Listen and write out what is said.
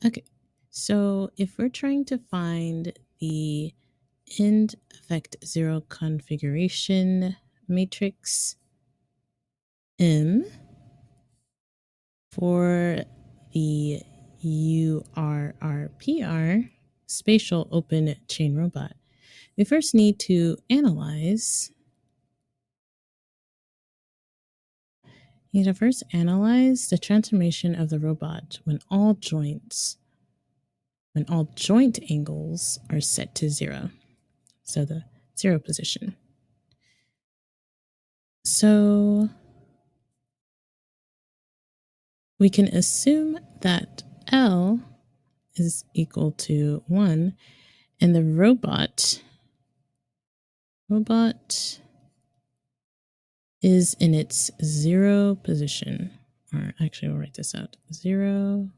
Okay, so if we're trying to find the end effect zero configuration matrix M for the URRPR spatial open chain robot, we first need to analyze. You need to first analyze the transformation of the robot when all joint angles are set to 0. So the 0 position. So we can assume that L is equal to 1 and the robot is in its 0 position. Or actually, we'll write this out. 0